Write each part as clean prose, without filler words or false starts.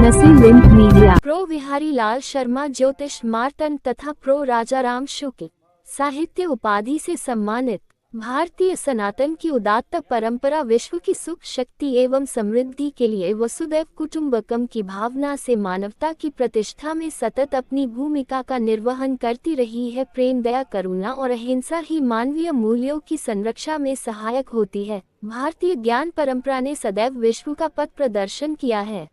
नसी link media. Pro Vihari Lal Sharma ज्योतिष मार्तंड तथा प्रो राजाराम शुक्ल साहित्य उपाधि से सम्मानित। भारतीय सनातन की उदात्त परंपरा विश्व की सुख शक्ति एवं समृद्धि के लिए वसुदैव कुटुंबकम की भावना से मानवता की प्रतिष्ठा में सतत अपनी भूमिका का निर्वहन करती रही है। प्रेम, दया, करुणा और अहिंसा ही मानवीय मूल्यों की संरक्षा में सहायक होती है। भारतीय ज्ञान परंपरा ने सदैव विश्व का पथ प्रदर्शन किया है।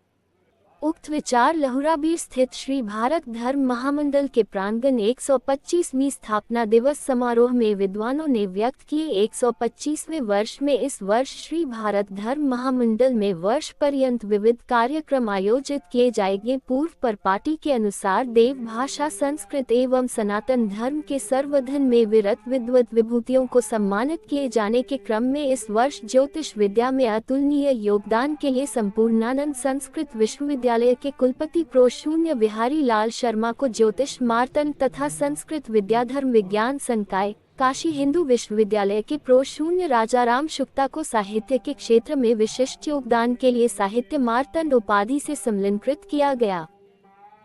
उक्त विचार लहुराबीर स्थित श्री भारत धर्म महामंडल के प्रांगण 125वीं स्थापना दिवस समारोह में विद्वानों ने व्यक्त किए। 125वें वर्ष में इस वर्ष श्री भारत धर्म महामंडल में वर्ष पर्यंत विविध कार्यक्रम आयोजित किए जाएंगे। पूर्व पर पार्टी के अनुसार देव भाषा, संस्कृत एवं सनातन धर्म के सर्वधन में विरत विद्वत विभूतियों को सम्मानित किए जाने के क्रम में इस वर्ष ज्योतिष विद्या में अतुलनीय योगदान के लिए संपूर्णानंद संस्कृत विश्वविद्यालय के कुलपति प्रो शून्य विहारी लाल शर्मा को ज्योतिष मार्तंड तथा संस्कृत विद्याधर्म विज्ञान संकाय काशी हिंदू विश्वविद्यालय के प्रो शून्य राजाराम शुक्ला को साहित्य के क्षेत्र में विशिष्ट योगदान के लिए साहित्य मार्तंड उपाधि से सम्मानित किया गया।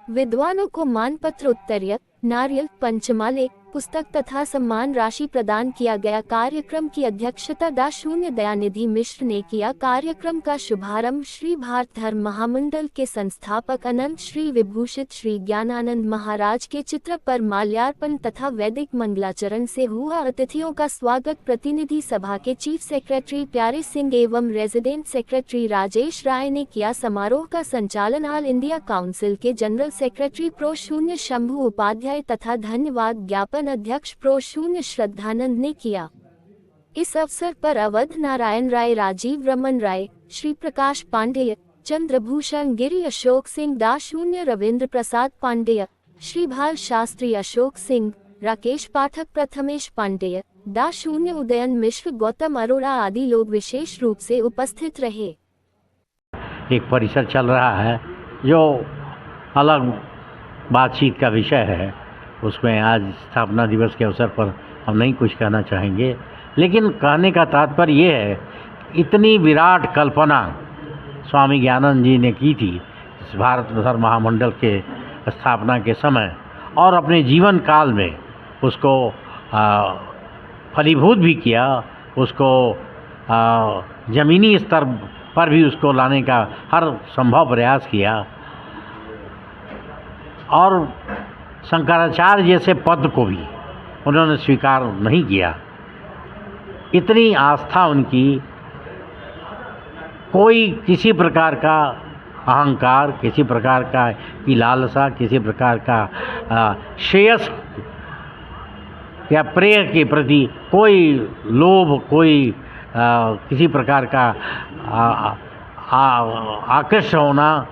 विद्वानों को मानपत्र, उत्तरीय, नारियल, पंचमाले, पुस्तक तथा सम्मान राशि प्रदान किया गया। कार्यक्रम की अध्यक्षता डा शून्य दयानिधि मिश्र ने किया। कार्यक्रम का शुभारंभ श्री भारत धर्म महामंडल के संस्थापक अनंत श्री विभूषित श्री ज्ञानानंद महाराज के चित्र पर माल्यार्पण तथा वैदिक मंगलाचरण से हुआ। अतिथियों का स्वागत प्रतिनिधि सभा के चीफ सेक्रेटरी प्यारे सिंह एवं रेजिडेंट सेक्रेटरी राजेश राय ने किया। समारोह का संचालन ऑल इंडिया काउंसिल के जनरल सेक्रेटरी प्रो शून्य शंभू उपाध्याय तथा धन्यवाद ज्ञापन अध्यक्ष प्रो शून्य श्रद्धानंद ने किया। इस अवसर पर अवध नारायण राय, राजीव रमन राय, श्री प्रकाश पांडेय, चंद्रभूषण गिरी, अशोक सिंह, डा शून्य रविंद्र प्रसाद पांडेय, श्री भाल शास्त्री, अशोक सिंह, राकेश पाठक, प्रथमेश पांडेय, डा शून्य उदयन मिश्र, गौतम अरोड़ा आदि लोग विशेष रूप से उपस्थित रहे। एक परिसर चल रहा है जो अलग बातचीत का विषय है, उसमें आज स्थापना दिवस के अवसर पर हम नहीं कुछ कहना चाहेंगे, लेकिन कहने का तात्पर्य ये है, इतनी विराट कल्पना स्वामी ज्ञानानंद जी ने की थी इस भारत धर्म महामंडल के स्थापना के समय, और अपने जीवन काल में उसको फलीभूत भी किया, उसको ज़मीनी स्तर पर भी उसको लाने का हर संभव प्रयास किया, और शंकराचार्य जैसे पद को भी उन्होंने स्वीकार नहीं किया। इतनी आस्था उनकी, कोई किसी प्रकार का अहंकार, किसी प्रकार का की लालसा, किसी प्रकार का श्रेयस या प्रेय के प्रति कोई लोभ, कोई किसी प्रकार का आकर्ष होना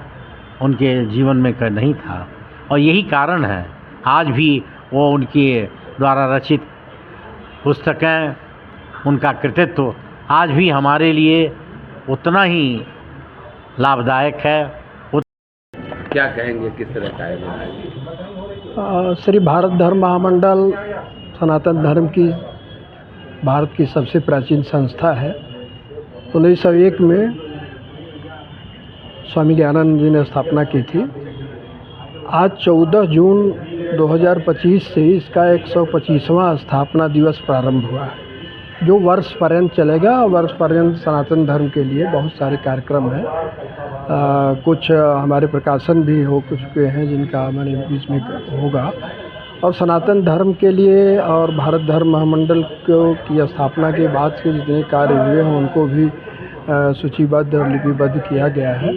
उनके जीवन में नहीं था। और यही कारण है आज भी वो उनके द्वारा रचित पुस्तकें, उनका कृतित्व आज भी हमारे लिए उतना ही लाभदायक है। क्या कहेंगे, किस तरह का है? श्री भारत धर्म महामंडल सनातन धर्म की भारत की सबसे प्राचीन संस्था है। 1901 में स्वामी ज्ञानानंद जी ने स्थापना की थी। आज 14 जून 2025 से इसका 125वां स्थापना दिवस प्रारंभ हुआ है, जो वर्ष पर्यंत चलेगा। वर्ष पर्यंत सनातन धर्म के लिए बहुत सारे कार्यक्रम हैं। कुछ हमारे प्रकाशन भी हो चुके हैं जिनका हमारे बीच में होगा, और सनातन धर्म के लिए और भारत धर्म महामंडल की स्थापना के बाद के जितने कार्य हुए हैं उनको भी सूचीबद्ध और लिपिबद्ध किया गया है।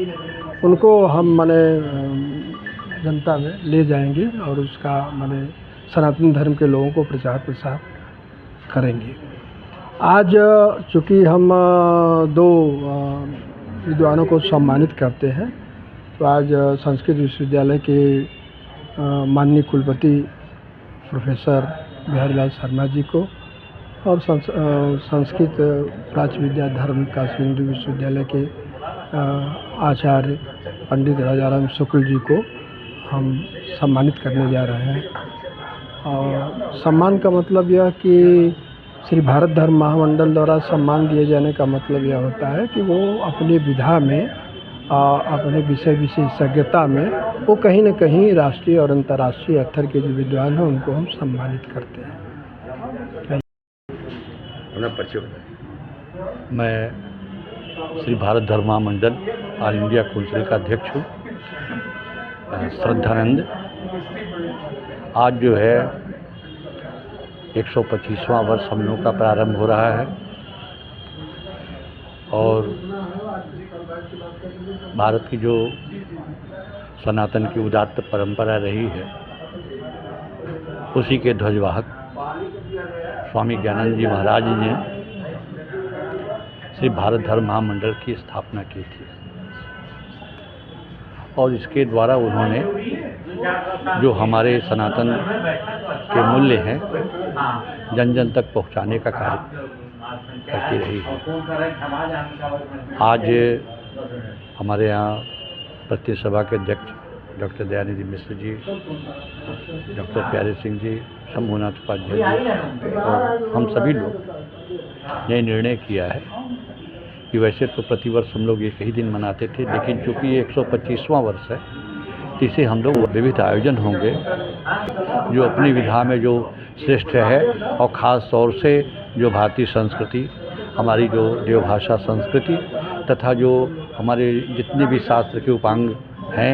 उनको हम जनता में ले जाएंगे और उसका सनातन धर्म के लोगों को प्रचार प्रसार करेंगे। आज चूँकि हम दो विद्वानों को सम्मानित करते हैं, तो आज संस्कृत विश्वविद्यालय के माननीय कुलपति प्रोफेसर बिहारी लाल शर्मा जी को और संस्कृत प्राच्य विद्या धर्म काशी हिंदू विश्वविद्यालय के आचार्य पंडित राजाराम शुक्ल जी को हम सम्मानित करने जा रहे हैं। और सम्मान का मतलब यह कि श्री भारत धर्म महामंडल द्वारा सम्मान दिए जाने का मतलब यह होता है कि वो अपनी विधा में अपने विषय विशेषज्ञता में वो कहीं न कहीं राष्ट्रीय और अंतर्राष्ट्रीय स्तर के जो विद्वान हैं उनको हम सम्मानित करते हैं। अपना परिचय बताएं। मैं श्री भारत धर्म महामंडल ऑल इंडिया काउंसिल का अध्यक्ष हूँ, श्रद्धानंद। आज जो है 125वां वर्ष हम लोगों का प्रारंभ हो रहा है और भारत की जो सनातन की उदात्त परंपरा रही है उसी के ध्वजवाहक स्वामी ज्ञानानंद जी महाराज जी ने श्री भारत धर्म महामंडल की स्थापना की थी और इसके द्वारा उन्होंने जो हमारे सनातन के मूल्य हैं जन जन तक पहुंचाने का कार्य करती रही है। आज हमारे यहाँ प्रतिनिधि सभा के अध्यक्ष डॉक्टर दयानिधि मिश्र जी, डॉक्टर प्यारे सिंह जी, शंभुनाथ उपाध्याय जी और हम सभी लोग ने निर्णय किया है कि वैसे तो प्रतिवर्ष हम लोग एक ही दिन मनाते थे, लेकिन चूँकि ये 125वां वर्ष है तो इसे हम लोग विविध आयोजन होंगे जो अपनी विधा में जो श्रेष्ठ है और ख़ास तौर से जो भारतीय संस्कृति, हमारी जो देवभाषा संस्कृति तथा जो हमारे जितने भी शास्त्र के उपांग हैं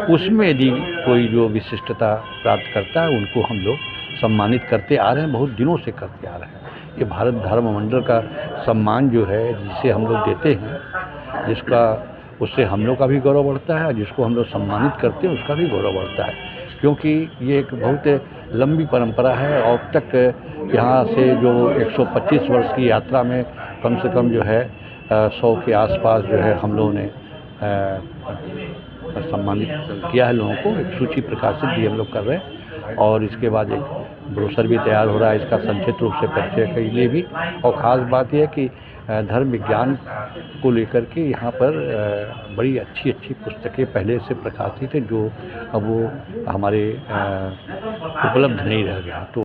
उसमें यदि कोई जो विशिष्टता प्राप्त करता है उनको हम लोग सम्मानित करते आ रहे हैं, बहुत दिनों से करते आ रहे हैं। ये भारत धर्म मंडल का सम्मान जो है जिसे हम लोग देते हैं, जिसका उससे हम लोग का भी गौरव बढ़ता है, जिसको हम लोग सम्मानित करते हैं उसका भी गौरव बढ़ता है, क्योंकि ये एक बहुत लंबी परंपरा है। और अब तक यहाँ से जो 125 वर्ष की यात्रा में कम से कम जो है 100 के आसपास जो है हम लोगों ने सम्मानित किया है लोगों को। एक सूची प्रकाशित भी हम लोग कर रहे हैं और इसके बाद एक ब्रोशर भी तैयार हो रहा है इसका संक्षिप्त रूप से परिचय के लिए भी। और ख़ास बात यह है कि धर्म विज्ञान को लेकर के यहाँ पर बड़ी अच्छी अच्छी पुस्तकें पहले से प्रकाशित हैं जो अब वो हमारे उपलब्ध नहीं रह गया। तो